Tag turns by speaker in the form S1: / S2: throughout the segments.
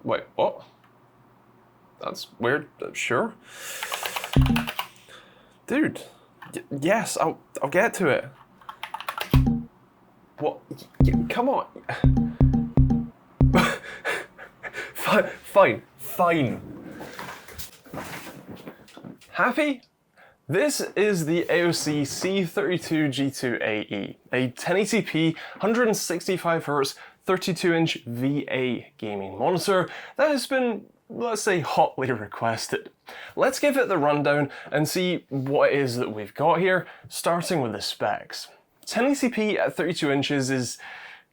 S1: Wait, what? That's weird. Sure. Dude, yes, I'll get to it. What? Come on. Fine. Happy? This is the AOC C32G2AE, a 1080p, 165Hz, 32-inch VA gaming monitor that has been, let's say, hotly requested. Let's give it the rundown and see what it is that we've got here, starting with the specs. 1080p at 32 inches is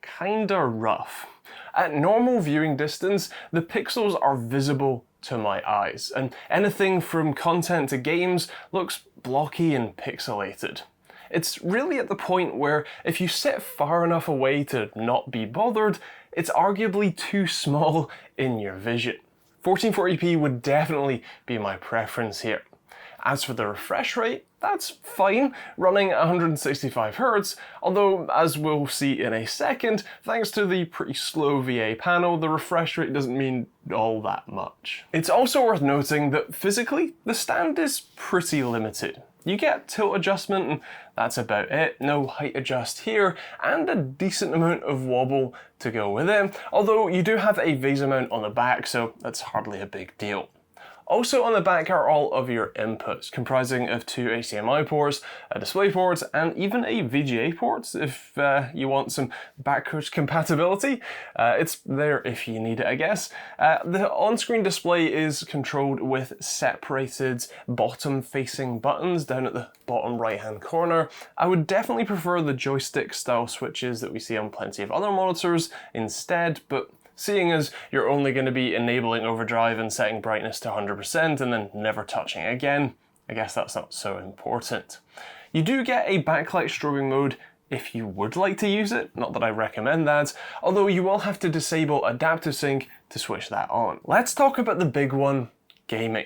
S1: kinda rough. At normal viewing distance, the pixels are visible to my eyes, and anything from content to games looks blocky and pixelated. It's really at the point where if you sit far enough away to not be bothered, it's arguably too small in your vision. 1440p would definitely be my preference here. As for the refresh rate, that's fine, running at 165Hz, although as we'll see in a second, thanks to the pretty slow VA panel, the refresh rate doesn't mean all that much. It's also worth noting that physically, the stand is pretty limited. You get tilt adjustment and that's about it, no height adjust here, and a decent amount of wobble to go with it, although you do have a VESA mount on the back, so that's hardly a big deal. Also on the back are all of your inputs, comprising of 2 HDMI ports, a DisplayPort, and even a VGA port if you want some backwards compatibility. It's there if you need it, I guess. The on-screen display is controlled with separated bottom-facing buttons down at the bottom right-hand corner. I would definitely prefer the joystick-style switches that we see on plenty of other monitors instead, but seeing as you're only going to be enabling overdrive and setting brightness to 100% and then never touching it again, I guess that's not so important. You do get a backlight strobing mode if you would like to use it, not that I recommend that, although you will have to disable adaptive sync to switch that on. Let's talk about the big one, gaming.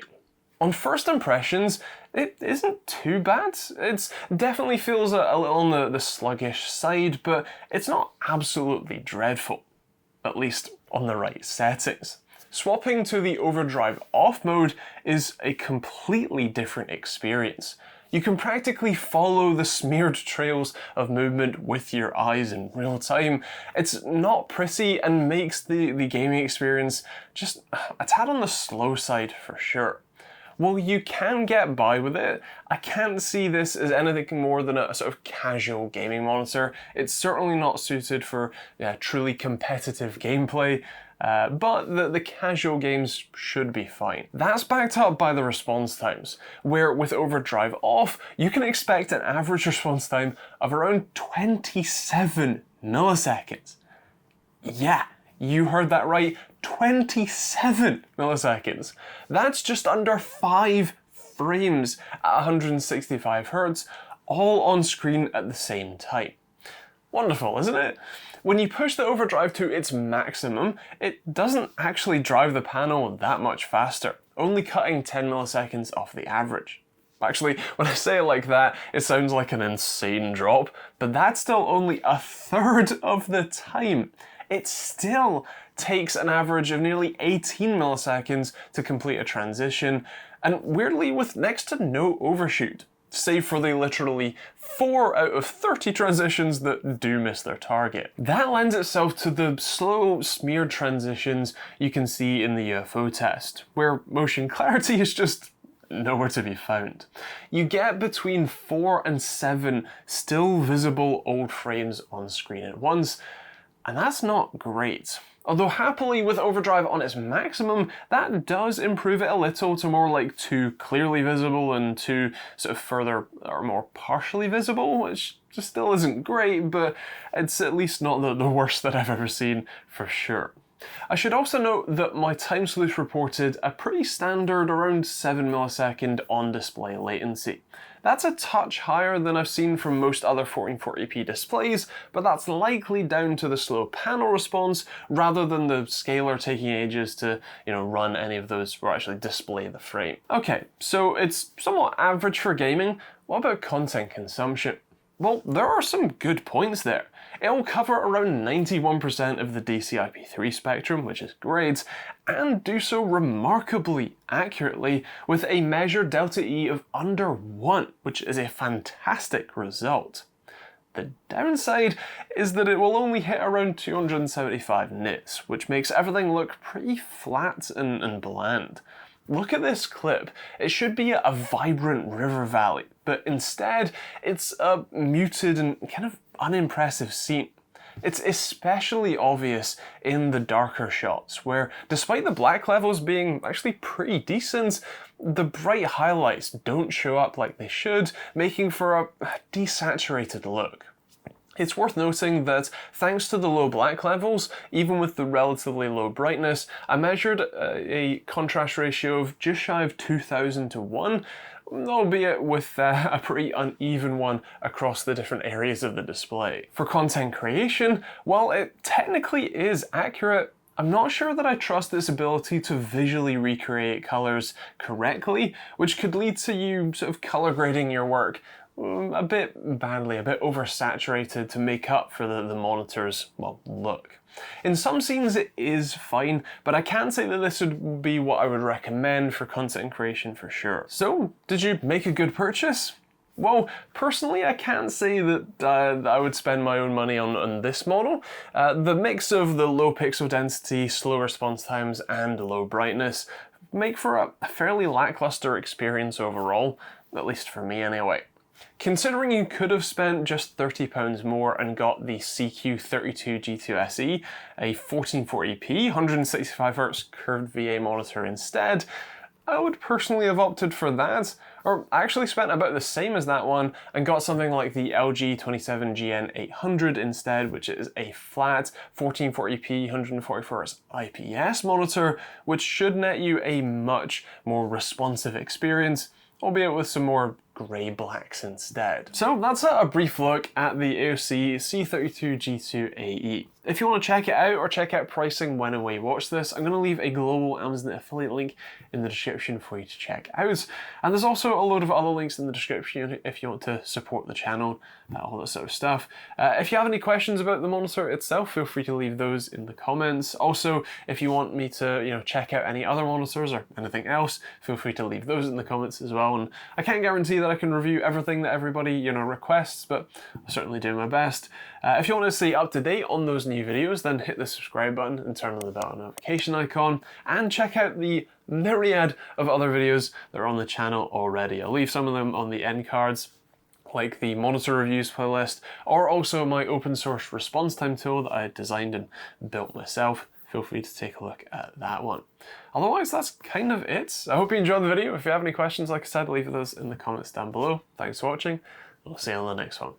S1: On first impressions, it isn't too bad. It definitely feels a little on the sluggish side, but it's not absolutely dreadful, at least on the right settings. Swapping to the overdrive off mode is a completely different experience. You can practically follow the smeared trails of movement with your eyes in real time. It's not pretty and makes the gaming experience just a tad on the slow side for sure. While you can get by with it, I can't see this as anything more than a sort of casual gaming monitor. It's certainly not suited for truly competitive gameplay, but the casual games should be fine. That's backed up by the response times, where with overdrive off, you can expect an average response time of around 27 milliseconds. Yeah, you heard that right. 27 milliseconds. That's just under 5 frames at 165Hz, all on screen at the same time. Wonderful, isn't it? When you push the overdrive to its maximum, it doesn't actually drive the panel that much faster, only cutting 10 milliseconds off the average. Actually, when I say it like that, it sounds like an insane drop, but that's still only a third of the time. It still takes an average of nearly 18 milliseconds to complete a transition, and weirdly with next to no overshoot, save for the literally 4 out of 30 transitions that do miss their target. That lends itself to the slow, smeared transitions you can see in the UFO test, where motion clarity is just nowhere to be found. You get between 4 and 7 still visible old frames on screen at once, and that's not great. Although happily with overdrive on its maximum, that does improve it a little to more like 2 clearly visible and 2 sort of further or more partially visible, which just still isn't great, but it's at least not the worst that I've ever seen for sure. I should also note that my time sleuth reported a pretty standard around 7 millisecond on-display latency. That's a touch higher than I've seen from most other 1440p displays, but that's likely down to the slow panel response rather than the scaler taking ages to, run any of those or actually display the frame. Okay, so it's somewhat average for gaming. What about content consumption? Well, there are some good points there. It'll cover around 91% of the DCI-P3 spectrum, which is great, and do so remarkably accurately with a measured delta E of under 1, which is a fantastic result. The downside is that it will only hit around 275 nits, which makes everything look pretty flat and bland. Look at this clip. It should be a vibrant river valley, but instead it's a muted and kind of unimpressive scene. It's especially obvious in the darker shots, where despite the black levels being actually pretty decent, the bright highlights don't show up like they should, making for a desaturated look. It's worth noting that thanks to the low black levels, even with the relatively low brightness, I measured a contrast ratio of just shy of 2000 to 1, albeit with a pretty uneven one across the different areas of the display. For content creation, while it technically is accurate, I'm not sure that I trust its ability to visually recreate colors correctly, which could lead to you sort of color grading your work a bit badly, a bit oversaturated to make up for the monitor's, well, look. In some scenes it is fine, but I can't say that this would be what I would recommend for content creation for sure. So, did you make a good purchase? Well, personally, I can't say that I would spend my own money on this model. The mix of the low pixel density, slow response times, and low brightness make for a fairly lackluster experience overall, at least for me anyway. Considering you could have spent just £30 more and got the CQ32G2SE, a 1440p 165Hz curved VA monitor instead, I would personally have opted for that, or actually spent about the same as that one and got something like the LG 27GN800 instead, which is a flat 1440p 144Hz IPS monitor, which should net you a much more responsive experience, albeit with some more grey blacks instead. So that's a brief look at the AOC C32G2AE. If you want to check it out or check out pricing when and where you watch this, I'm going to leave a global Amazon affiliate link in the description for you to check out. And there's also a load of other links in the description if you want to support the channel, all that sort of stuff. If you have any questions about the monitor itself, feel free to leave those in the comments. Also, if you want me to check out any other monitors or anything else, feel free to leave those in the comments as well. And I can't guarantee that I can review everything that everybody requests, but I'll certainly do my best. If you want to stay up to date on those new videos, then hit the subscribe button and turn on the bell notification icon, and check out the myriad of other videos that are on the channel already. I'll leave some of them on the end cards, like the monitor reviews playlist, or also my open source response time tool that I designed and built myself. Feel free to take a look at that one. Otherwise, that's kind of it. I hope you enjoyed the video. If you have any questions, like I said, leave those in the comments down below. Thanks for watching. We'll see you on the next one.